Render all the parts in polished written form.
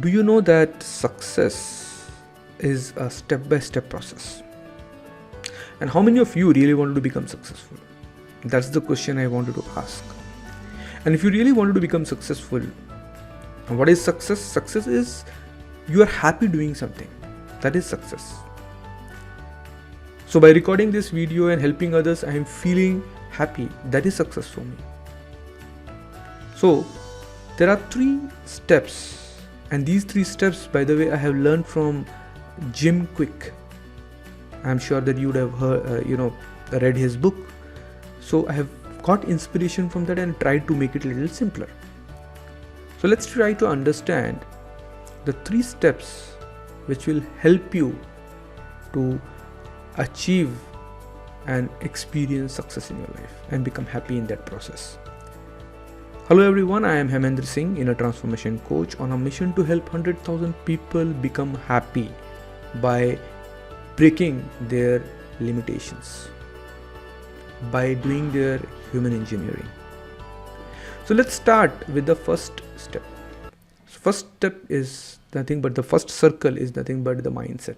Do you know that success is a step-by-step process? And how many of you really wanted to become successful? That's the question I wanted to ask. And if you really wanted to become successful, what is success? Success is you are happy doing something. That is success. So by recording this video and helping others, I am feeling happy. That is success for me. So there are 3 steps. And these 3 steps, by the way, I have learned from Jim Quick. I'm sure that you would have heard, read his book. So I have got inspiration from that and tried to make it a little simpler. So let's try to understand the 3 steps which will help you to achieve and experience success in your life and become happy in that process. Hello everyone, I am Hemendra Singh, inner transformation coach on a mission to help 100,000 people become happy by breaking their limitations, by doing their human engineering. So let's start with the first step. First step is nothing but the first circle is nothing but the mindset.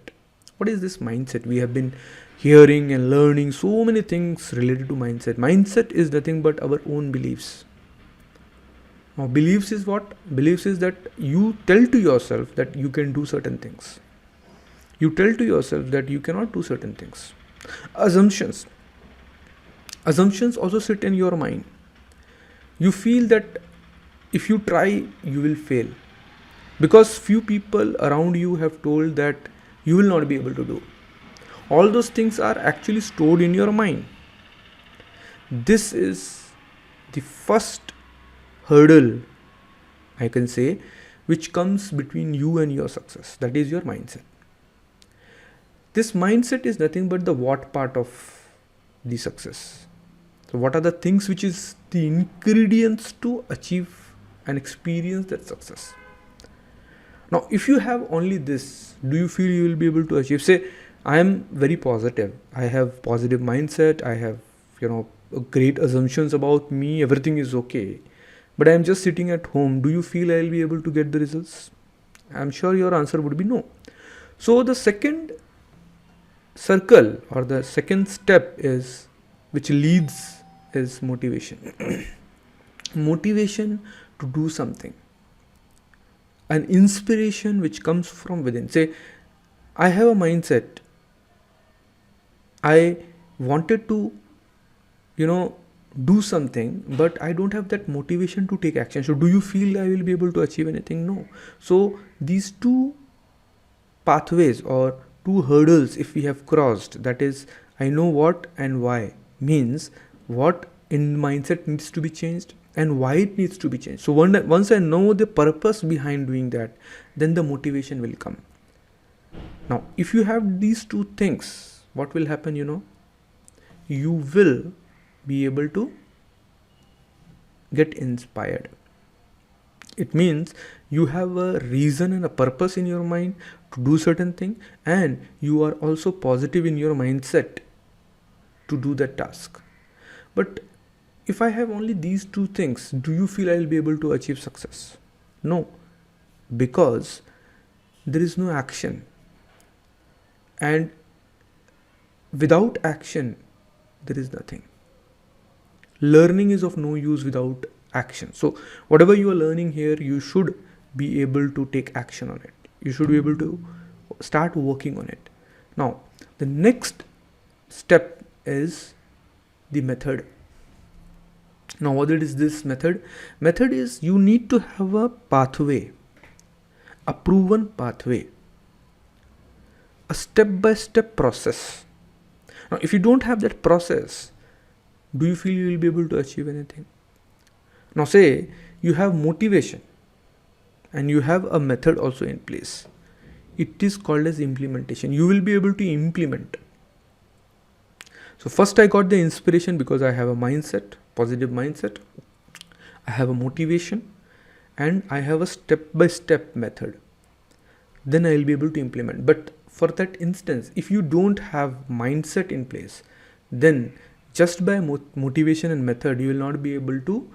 What is this mindset? We have been hearing and learning so many things related to mindset. Mindset is nothing but our own beliefs. Now, beliefs is what? Beliefs is that you tell to yourself that you can do certain things. You tell to yourself that you cannot do certain things. Assumptions. Assumptions also sit in your mind. You feel that if you try, you will fail. Because few people around you have told that you will not be able to do. All those things are actually stored in your mind. This is the first hurdle, I can say, which comes between you and your success. That is your mindset. This mindset is nothing but the what part of the success. So what are the things which is the ingredients to achieve and experience that success? Now, if you have only this, do you feel you will be able to achieve? Say, I am very positive. I have positive mindset. I have, great assumptions about me. Everything is okay. But I am just sitting at home. Do you feel I will be able to get the results? I am sure your answer would be no. So the second circle or the second step is, which leads, is motivation. Motivation to do something. An inspiration which comes from within. Say, I have a mindset. I wanted to, do something, but I don't have that motivation to take action. So do you feel I will be able to achieve anything? No. So these 2 pathways or 2 hurdles, if we have crossed, that is, I know what and why, means what in mindset needs to be changed and why it needs to be changed. So once I know the purpose behind doing that, then the motivation will come. Now, if you have these 2 things, what will happen, you will be able to get inspired. It means you have a reason and a purpose in your mind to do certain thing, and you are also positive in your mindset to do that task. But if I have only these 2 things, do you feel I will be able to achieve success? No, because there is no action. And without action, there is nothing. Learning is of no use without action. So whatever you are learning here, you should be able to take action on it. You should be able to start working on it. Now, the next step is the method. Now, what is this method? Method is you need to have a pathway, a proven pathway, a step-by-step process. Now, if you don't have that process, do you feel you will be able to achieve anything? Now, say you have motivation and you have a method also in place. It is called as implementation. You will be able to implement. So first I got the inspiration because I have a mindset, positive mindset. I have a motivation and I have a step-by-step method. Then I will be able to implement. But for that instance, if you don't have mindset in place, then just by motivation and method, you will not be able to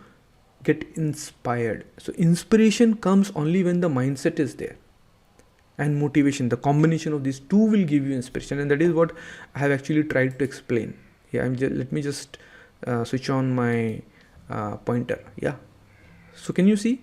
get inspired. So inspiration comes only when the mindset is there. and motivation. The combination of these two will give you inspiration, and that is what I have actually tried to explain. Yeah, let me just switch on my pointer. Yeah, so can you see,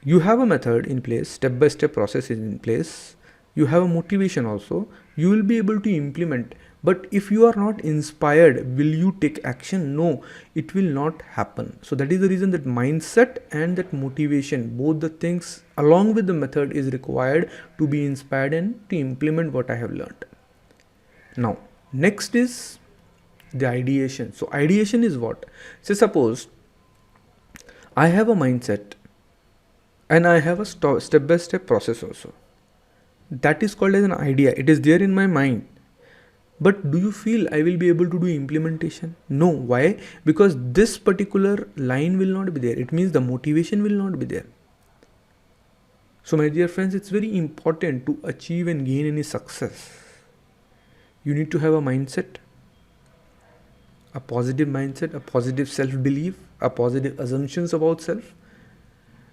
you have a method in place, step by step process is in place, you have a motivation also, you will be able to implement. But if you are not inspired, will you take action? No, it will not happen. So that is the reason that mindset and that motivation, both the things along with the method, is required to be inspired and to implement what I have learned. Now next is the ideation. So ideation is what? Say suppose I have a mindset and I have a step by step process also. That is called as an idea. It is there in my mind. But do you feel I will be able to do implementation? No. Why? Because this particular line will not be there. It means the motivation will not be there. So my dear friends, it's very important to achieve and gain any success. You need to have a mindset, a positive mindset, a positive self-belief, a positive assumptions about self,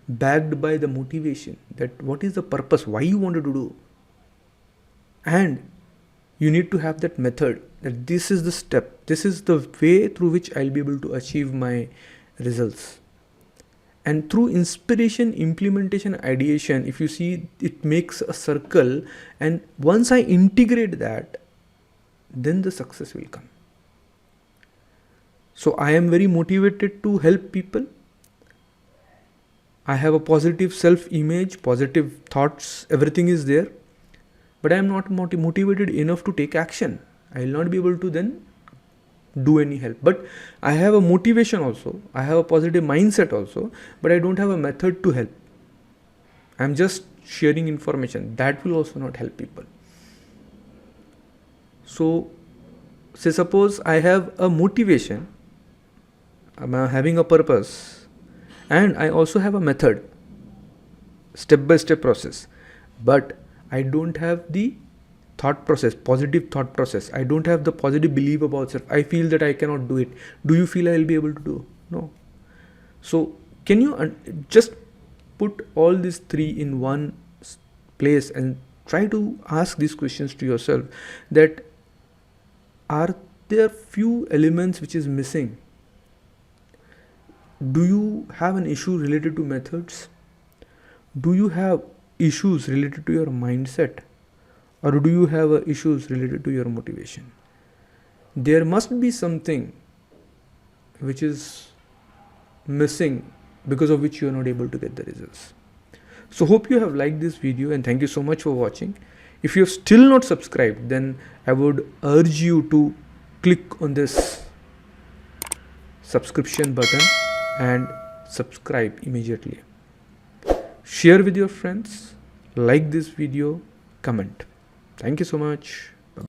backed by the motivation, that what is the purpose, why you wanted to do. And you need to have that method, that this is the step, this is the way through which I'll be able to achieve my results. And through inspiration, implementation, ideation, if you see, it makes a circle, and once I integrate that, then the success will come. So I am very motivated to help people. I have a positive self-image, positive thoughts, everything is there. But I am not motivated enough to take action. I will not be able to then do any help. But I have a motivation also. I have a positive mindset also. But I don't have a method to help. I am just sharing information. That will also not help people. So, say suppose I have a motivation. I am having a purpose. And I also have a method. Step by step process. But I don't have the thought process, positive thought process. I don't have the positive belief about self. I feel that I cannot do it. Do you feel I will be able to do? No. So can you just put all these three in one place and try to ask these questions to yourself, that are there few elements which is missing? Do you have an issue related to methods? Do you have issues related to your mindset, or do you have issues related to your motivation? There must be something which is missing, because of which you are not able to get the results. So hope you have liked this video, and thank you so much for watching. If you have still not subscribed, then I would urge you to click on this subscription button and subscribe immediately. Share with your friends, like this video, comment. Thank you so much.